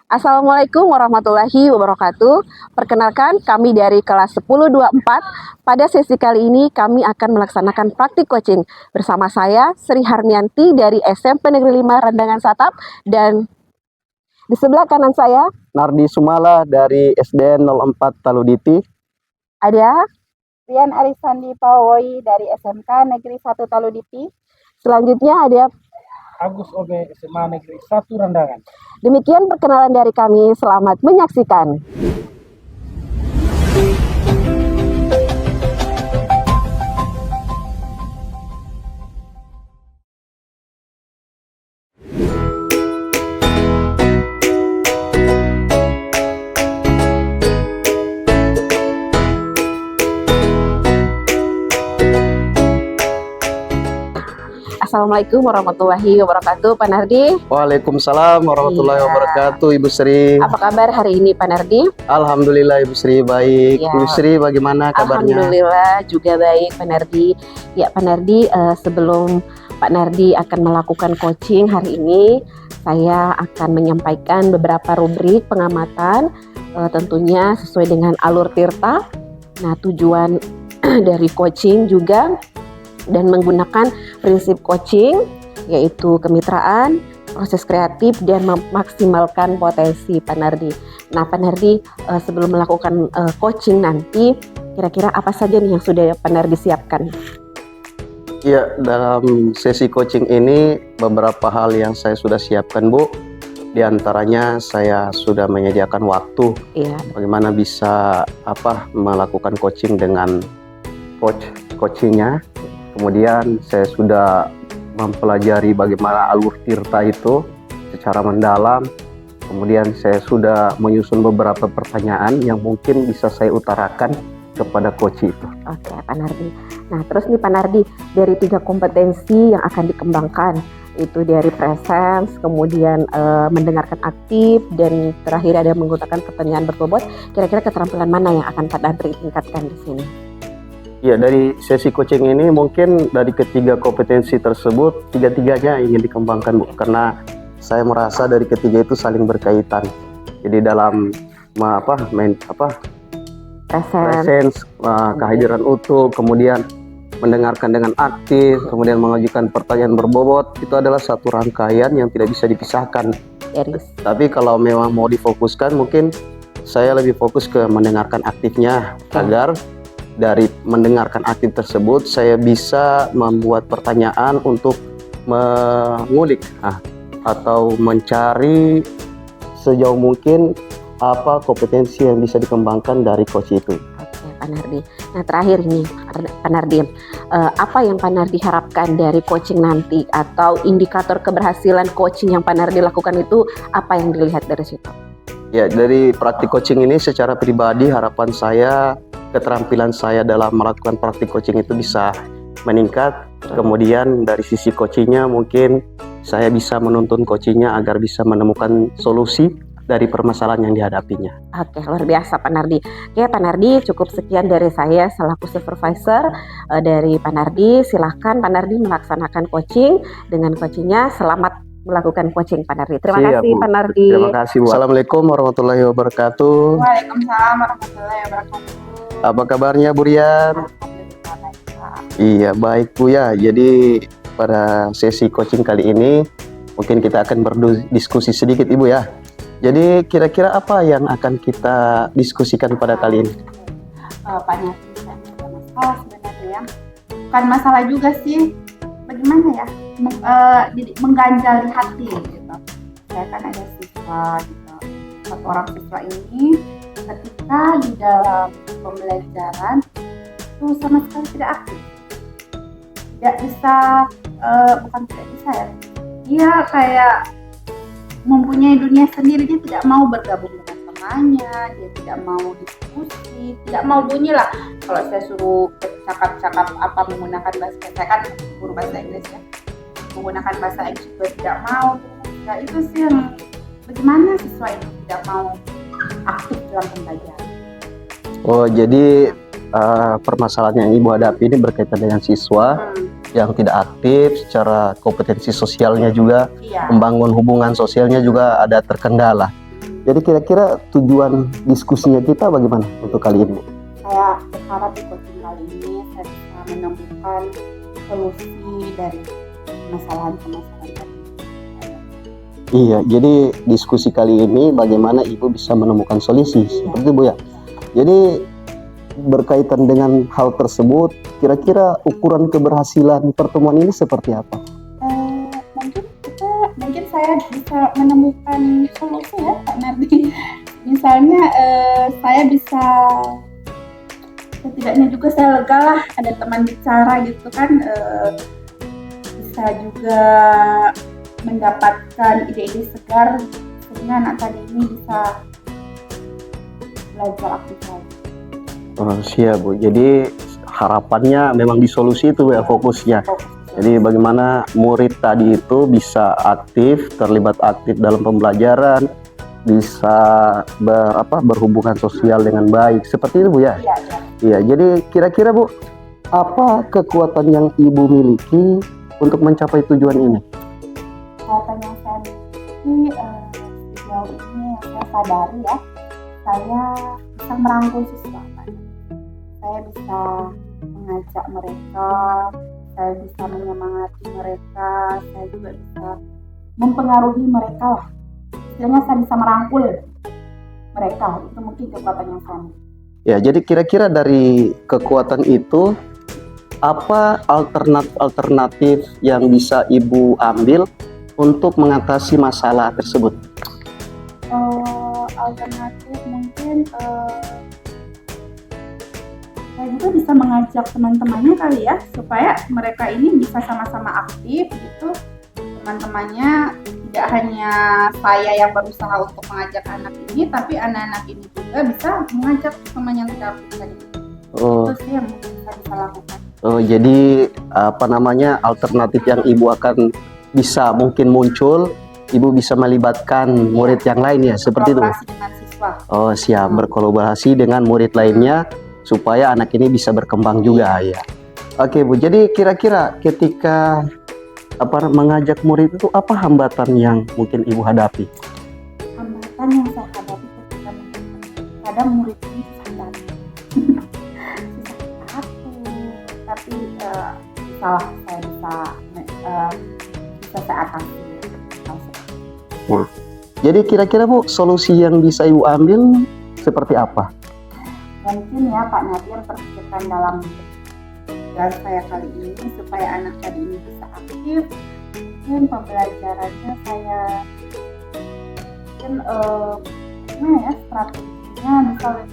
Assalamualaikum warahmatullahi wabarakatuh. Perkenalkan, kami dari kelas 1024. Pada sesi kali ini kami akan melaksanakan praktik coaching bersama saya Sri Harmianti dari SMP Negeri 5 Randangan Satap, dan di sebelah kanan saya Nardi Sumala dari SDN 04 Taluditi. ada Rian Arisandi Pawoi dari SMK Negeri 1 Taluditi. Selanjutnya ada Agus Obe SMA Negeri 1 Randangan. Demikian perkenalan dari kami. Selamat menyaksikan. Assalamualaikum warahmatullahi wabarakatuh, Pak Nardi. Waalaikumsalam warahmatullahi Iya. wabarakatuh, Ibu Sri. Apa kabar hari ini, Pak Nardi? Alhamdulillah, Ibu Sri baik. Ya. Ibu Sri bagaimana kabarnya? Alhamdulillah juga baik, Pak Nardi. Ya, Pak Nardi, sebelum Pak Nardi akan melakukan coaching hari ini, saya akan menyampaikan beberapa rubrik pengamatan, tentunya sesuai dengan alur tirta. Nah, tujuan dari coaching juga dan menggunakan prinsip coaching, yaitu kemitraan, proses kreatif, dan memaksimalkan potensi Pak Nardi. Nah, Pak Nardi, sebelum melakukan coaching nanti, kira-kira apa saja nih yang sudah Pak Nardi siapkan? Iya, dalam sesi coaching ini beberapa hal yang saya sudah siapkan, Bu. Di antaranya saya sudah menyediakan waktu Iya. bagaimana bisa melakukan coaching dengan coachingnya. Kemudian saya sudah mempelajari bagaimana alur tirta itu secara mendalam. Kemudian saya sudah menyusun beberapa pertanyaan yang mungkin bisa saya utarakan kepada coach itu. Oke, Pak Nardi. Nah, terus nih Pak Nardi, dari 3 kompetensi yang akan dikembangkan, itu dari presence, kemudian mendengarkan aktif, dan terakhir ada menggunakan pertanyaan berbobot. Kira-kira keterampilan mana yang akan Pak Nardi tingkatkan di sini? Ya, dari sesi coaching ini mungkin dari ketiga kompetensi tersebut, tiga-tiganya ingin dikembangkan, Bu. Karena saya merasa dari ketiga itu saling berkaitan. Jadi dalam presence, kehadiran utuh, kemudian mendengarkan dengan aktif, kemudian mengajukan pertanyaan berbobot, itu adalah satu rangkaian yang tidak bisa dipisahkan. Tapi kalau memang mau difokuskan, mungkin saya lebih fokus ke mendengarkan aktifnya, agar dari mendengarkan aktif tersebut saya bisa membuat pertanyaan untuk mengulik atau mencari sejauh mungkin apa kompetensi yang bisa dikembangkan dari coach itu. Oke, Pak Nardi. Nah, terakhir nih Pak Nardi, apa yang Pak Nardi harapkan dari coaching nanti, atau indikator keberhasilan coaching yang Pak Nardi lakukan itu apa yang dilihat dari situ? Ya, dari praktik coaching ini secara pribadi harapan saya, keterampilan saya dalam melakukan praktik coaching itu bisa meningkat. Kemudian dari sisi coachingnya mungkin saya bisa menuntun coachingnya agar bisa menemukan solusi dari permasalahan yang dihadapinya. Oke, luar biasa Pak Nardi. Oke, Pak Nardi, cukup sekian dari saya selaku supervisor dari Pak Nardi. Silahkan Pak Nardi melaksanakan coaching. Dengan coachingnya, selamat melakukan coaching Pak Nardi. Terima kasih Bu. Pak Nardi. Terima kasih, Bu. Assalamualaikum warahmatullahi wabarakatuh. Waalaikumsalam warahmatullahi wabarakatuh. Apa kabarnya, Bu Rian? Iya, baik Bu ya. Jadi pada sesi coaching kali ini mungkin kita akan berdiskusi sedikit, Ibu ya. Jadi kira-kira apa yang akan kita diskusikan pada kali ini? Pak Nardi, saya ada masalah sebenarnya. Bukan masalah juga sih. Bagaimana ya? Mengganjal di hati gitu. Saya kan ada siswa gitu. Satu orang siswa ini ketika di dalam pembelajaran itu sama sekali tidak aktif. Tidak bisa, bukan tidak bisa ya. Dia kayak mempunyai dunia sendiri, dia tidak mau bergabung dengan temannya, dia tidak mau diskusi, tidak mau bunyi lah. Kalau saya suruh cakap-cakap menggunakan bahasa, saya kan guru bahasa Inggris ya, menggunakan bahasa Inggris juga tidak mau. Ya itu sih yang bagaimana siswa itu tidak mau aktif dalam pembelajaran. Oh, jadi permasalahan yang Ibu hadapi ini berkaitan dengan siswa yang tidak aktif, secara kompetensi sosialnya juga, Iya. membangun hubungan sosialnya juga ada terkendala. Jadi kira-kira tujuan diskusinya kita bagaimana untuk kali ini? Saya berharap di coaching kali ini saya bisa menemukan solusi dari permasalahan-permasalahan tadi. Iya, jadi diskusi kali ini bagaimana Ibu bisa menemukan solusi, seperti Bu ya. Jadi berkaitan dengan hal tersebut, kira-kira ukuran keberhasilan pertemuan ini seperti apa? Mungkin saya bisa menemukan solusi ya Pak Nardi. Misalnya saya bisa, setidaknya juga saya lega lah ada teman bicara gitu kan, bisa juga mendapatkan ide-ide segar sehingga anak tadi ini bisa belajar aktif lagi. Oh, siap Bu. Jadi harapannya memang di solusi itu ya fokusnya. Jadi bagaimana murid tadi itu bisa aktif, terlibat aktif dalam pembelajaran, bisa berhubungan sosial dengan baik. Seperti itu Bu ya? Iya. Iya, jadi kira-kira Bu, apa kekuatan yang Ibu miliki untuk mencapai tujuan ini? Kekuatan yang saya miliki sejauh ini yang saya sadari ya, saya bisa merangkul siswa. Saya bisa mengajak mereka, saya bisa menyemangati mereka, saya juga bisa mempengaruhi mereka lah. Istilahnya saya bisa merangkul mereka, itu mungkin kekuatan yang saya miliki. Ya, jadi kira-kira dari kekuatan itu, apa alternatif yang bisa Ibu ambil untuk mengatasi masalah tersebut? Alternatif mungkin saya juga bisa mengajak teman-temannya kali ya, supaya mereka ini bisa sama-sama aktif gitu. Teman-temannya tidak hanya saya yang berusaha untuk mengajak anak ini, tapi anak-anak ini juga bisa mengajak teman yang tidak aktif tadi. Itu sih yang saya bisa lakukan. Oh, jadi alternatif yang Ibu akan bisa mungkin muncul, Ibu bisa melibatkan murid yang lain ya, seperti itu. Berkolaborasi dengan siswa. Oh, siap, berkolaborasi dengan murid lainnya supaya anak ini bisa berkembang juga ya. Oke Bu, jadi kira-kira ketika mengajak murid itu apa hambatan yang mungkin Ibu hadapi? Hambatan yang saya hadapi ketika kadang murid ini susah tapi saya bisa atasi. Jadi kira-kira Bu, solusi yang bisa Ibu ambil seperti apa? Mungkin ya Pak Nadir perhatikan dalam tugas saya kali ini supaya anak tadi ini bisa aktif. Mungkin pembelajarannya saya strateginya misalnya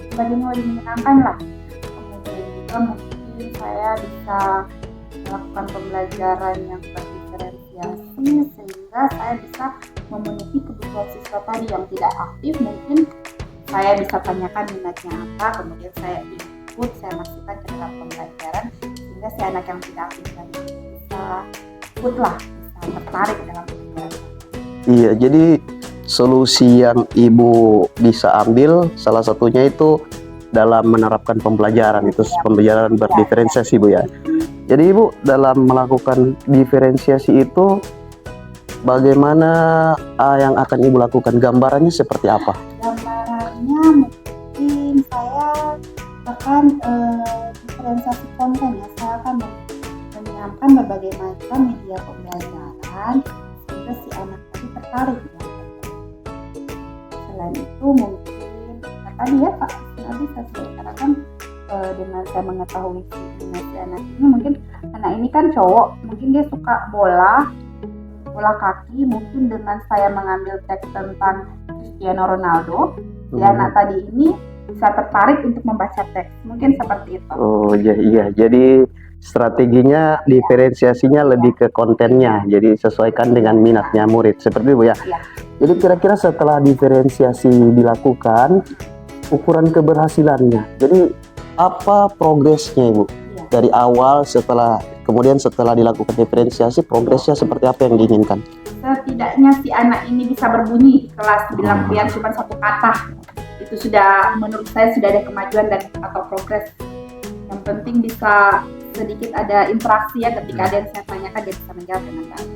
sebagainya lebih menyenangkan lah. Kemudian juga mungkin saya bisa melakukan pembelajaran yang berdiferensiasi sehingga saya bisa memenuhi kebutuhan siswa tadi yang tidak aktif. Mungkin saya bisa tanyakan minatnya apa, kemudian saya input, saya masukkan ke dalam pembelajaran sehingga si anak yang tidak aktif tadi bisa bisa tertarik dalam pembelajaran. Iya, jadi solusi yang Ibu bisa ambil salah satunya itu dalam menerapkan pembelajaran, itu pembelajaran berdiferensiasi Bu ya. Jadi Ibu dalam melakukan diferensiasi itu bagaimana yang akan Ibu lakukan? Gambarannya seperti apa? Gambarannya mungkin saya akan diferensiasi konten ya. Saya akan menyiapkan berbagai macam media pembelajaran sehingga si anak tadi tertarik ya. Selain itu mungkin tadi ya Pak Nabi saya sudah katakan dengan saya mengetahui si anak ini, mungkin anak ini kan cowok, mungkin dia suka bola kaki, mungkin dengan saya mengambil teks tentang Cristiano Ronaldo, si anak tadi ini bisa tertarik untuk membaca teks, mungkin seperti itu. Oh iya, jadi strateginya diferensiasinya lebih ke kontennya, jadi sesuaikan dengan minatnya murid, seperti itu Bu ya. Jadi kira-kira setelah diferensiasi dilakukan, ukuran keberhasilannya, jadi apa progresnya Ibu? Dari awal kemudian setelah dilakukan diferensiasi, progresnya seperti apa yang diinginkan? Setidaknya si anak ini bisa berbunyi di kelas, bilang biar cuma satu kata, itu sudah menurut saya sudah ada kemajuan atau progres. Yang penting bisa sedikit ada interaksi ya, ketika ada yang saya tanyakan dia bisa menjawab dengan baik.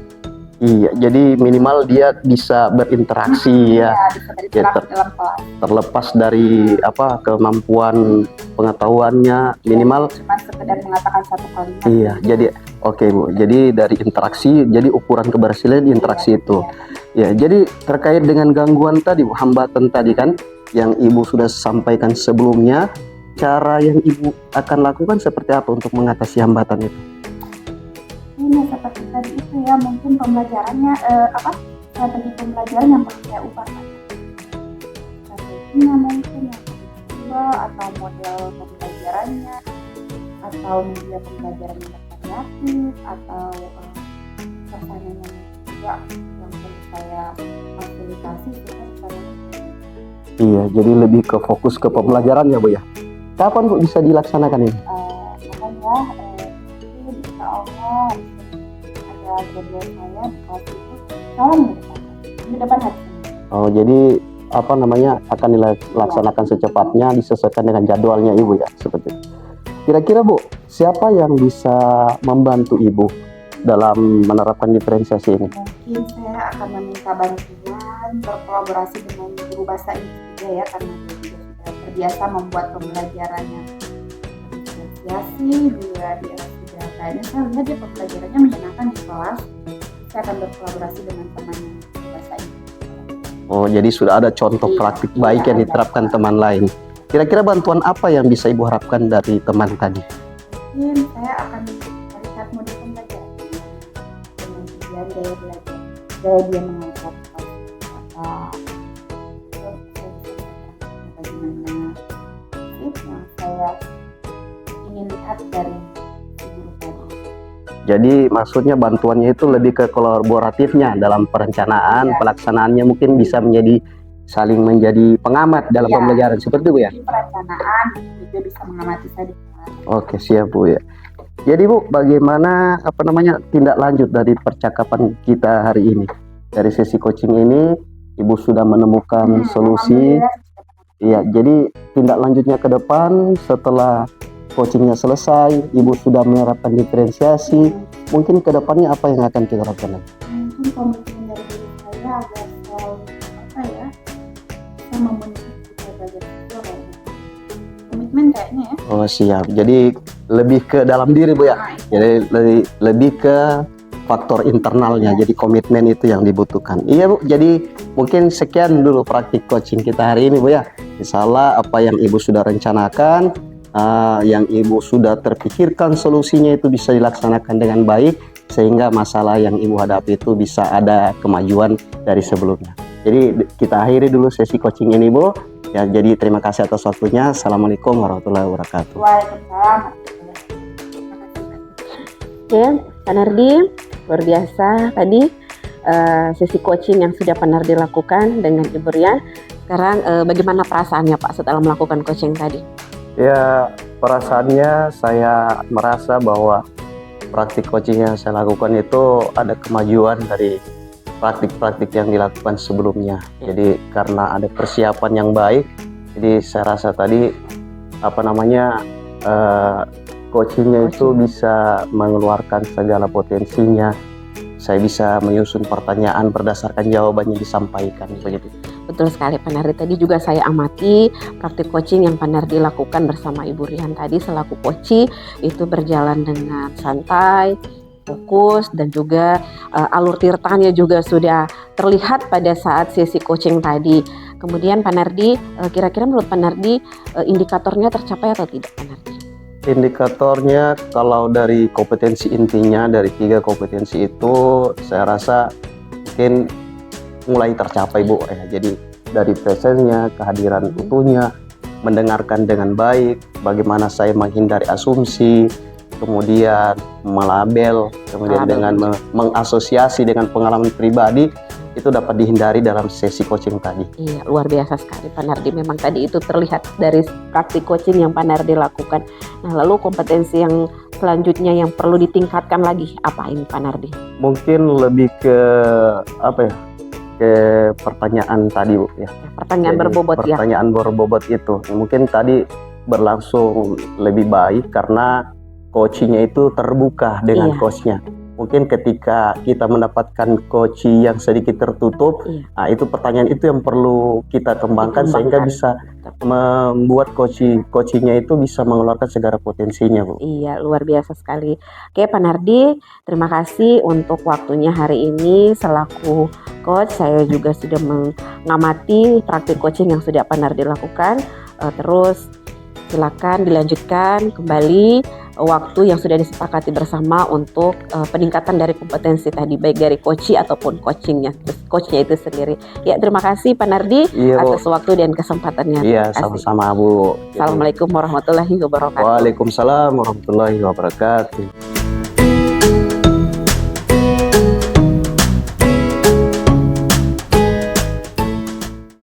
Iya, jadi minimal dia bisa berinteraksi ya. Bisa berinteraksi dalam kelas. Terlepas dari apa kemampuan pengetahuannya, minimal Cuma sekedar mengatakan satu kalimat. iya. Jadi oke Bu, jadi dari interaksi, jadi ukuran keberhasilan di interaksi itu. Ya, jadi terkait dengan gangguan tadi Bu, hambatan tadi kan yang Ibu sudah sampaikan sebelumnya, cara yang Ibu akan lakukan seperti apa untuk mengatasi hambatan itu? Ini seperti tadi itu ya, mungkin pembelajarannya strategi pembelajaran yang perlu saya ubahkan. Strateginya mungkin yang perlu diubah, atau model pembelajarannya, atau media pembelajaran yang bervariatif, atau pertanyaannya juga yang perlu saya fasilitasi supaya Iya, jadi lebih ke fokus ke pembelajaran ya Bu ya. Kapan Bu bisa dilaksanakan ini? insya Allah ada jadwal saya di kelas itu tahun depan hari Senin. Oh, jadi apa namanya akan dilaksanakan secepatnya disesuaikan dengan jadwalnya Ibu ya, seperti itu. Kira-kira Bu, siapa yang bisa membantu Ibu dalam menerapkan diferensiasi ini? Mungkin saya akan meminta bantuan berkolaborasi dengan guru bahasa Inggris juga ya, karena dia juga sudah terbiasa membuat pembelajaran yang diferensiasi, juga dia sudah kayaknya saya lihat dia pembelajarannya menyenangkan di kelas. Saya akan berkolaborasi dengan teman bahasa Inggris. Oh, jadi sudah ada contoh praktik baik yang diterapkan teman lain. Kira-kira bantuan apa yang bisa Ibu harapkan dari teman tadi? Mungkin saya akan melihat model pembelajaran dengan tujuan gaya belajar, gaya dia mengajar bagaimana yang saya ingin lihat dari guru tadi. Jadi maksudnya bantuannya itu lebih ke kolaboratifnya dalam perencanaan, pelaksanaannya mungkin bisa menjadi saling menjadi pengamat dalam pembelajaran seperti itu Bu ya. Di perencanaan juga bisa mengamati saya di kelas. Oke, siap Bu ya. Jadi Bu, bagaimana tindak lanjut dari percakapan kita hari ini? Dari sesi coaching ini Ibu sudah menemukan solusi. Iya, jadi tindak lanjutnya ke depan setelah coachingnya selesai, Ibu sudah menerapkan diferensiasi. Mungkin ke depannya apa yang akan kita lakukan? Mungkin komitmen dari diri saya agar selalu bisa memenuhi berbagai tujuan. Komitmen kayaknya ya. Oh siap. Jadi lebih ke dalam diri Bu ya. Jadi lebih ke faktor internalnya. Jadi komitmen itu yang dibutuhkan. Iya Bu. Jadi mungkin sekian dulu praktik coaching kita hari ini Bu ya. Insyaallah apa yang Ibu sudah rencanakan, yang Ibu sudah terpikirkan solusinya itu bisa dilaksanakan dengan baik, sehingga masalah yang Ibu hadapi itu bisa ada kemajuan dari sebelumnya. Jadi kita akhiri dulu sesi coaching ini Bu. Ya, jadi terima kasih atas waktunya. Assalamualaikum warahmatullahi wabarakatuh. Waalaikumsalam. Oke, Pak Nardi, luar biasa tadi sesi coaching yang sudah Pak Nardi lakukan dengan Ibu Rian. Sekarang bagaimana perasaannya Pak setelah melakukan coaching tadi? Ya, perasaannya saya merasa bahwa praktik coaching yang saya lakukan itu ada kemajuan dari praktik-praktik yang dilakukan sebelumnya. Jadi karena ada persiapan yang baik, jadi saya rasa tadi coachingnya itu bisa mengeluarkan segala potensinya. Saya bisa menyusun pertanyaan berdasarkan jawaban yang disampaikan begitu. Betul sekali Pak Nardi, tadi juga saya amati praktik coaching yang Pak Nardi lakukan bersama Ibu Rian tadi selaku coach itu berjalan dengan santai, fokus, dan juga alur tirtanya juga sudah terlihat pada saat sesi coaching tadi. Kemudian Pak Nardi, kira-kira menurut Pak Nardi indikatornya tercapai atau tidak Pak Nardi? Indikatornya kalau dari kompetensi intinya, dari 3 kompetensi itu saya rasa mungkin mulai tercapai Bu ya. Jadi dari presennya, kehadiran utuhnya, mendengarkan dengan baik, bagaimana saya menghindari asumsi, kemudian melabel, kemudian dengan mengasosiasi dengan pengalaman pribadi, itu dapat dihindari dalam sesi coaching tadi. Iya, luar biasa sekali Pak Nardi. Memang tadi itu terlihat dari praktik coaching yang Pak Nardi lakukan. Nah, lalu kompetensi yang selanjutnya yang perlu ditingkatkan lagi apa ini Pak Nardi? Mungkin lebih ke ke pertanyaan tadi Bu ya. Pertanyaan Jadi, berbobot ya. Pertanyaan berbobot itu. Mungkin tadi berlangsung lebih baik karena coachingnya itu terbuka dengan coachnya. mungkin ketika kita mendapatkan coaching yang sedikit tertutup, nah, itu pertanyaan itu yang perlu kita kembangkan sehingga bisa membuat coachingnya itu bisa mengeluarkan segala potensinya, Bu. Iya, luar biasa sekali. Oke, Pak Nardi, terima kasih untuk waktunya hari ini selaku coach. Saya juga sudah mengamati praktik coaching yang sudah Pak Nardi lakukan. Terus silakan dilanjutkan kembali waktu yang sudah disepakati bersama untuk peningkatan dari kompetensi tadi, baik dari coaching ataupun coachnya itu sendiri. Ya, terima kasih Pak Nardi atas waktu dan kesempatannya. Iya, sama-sama, Bu. Assalamualaikum warahmatullahi wabarakatuh. Waalaikumsalam warahmatullahi wabarakatuh.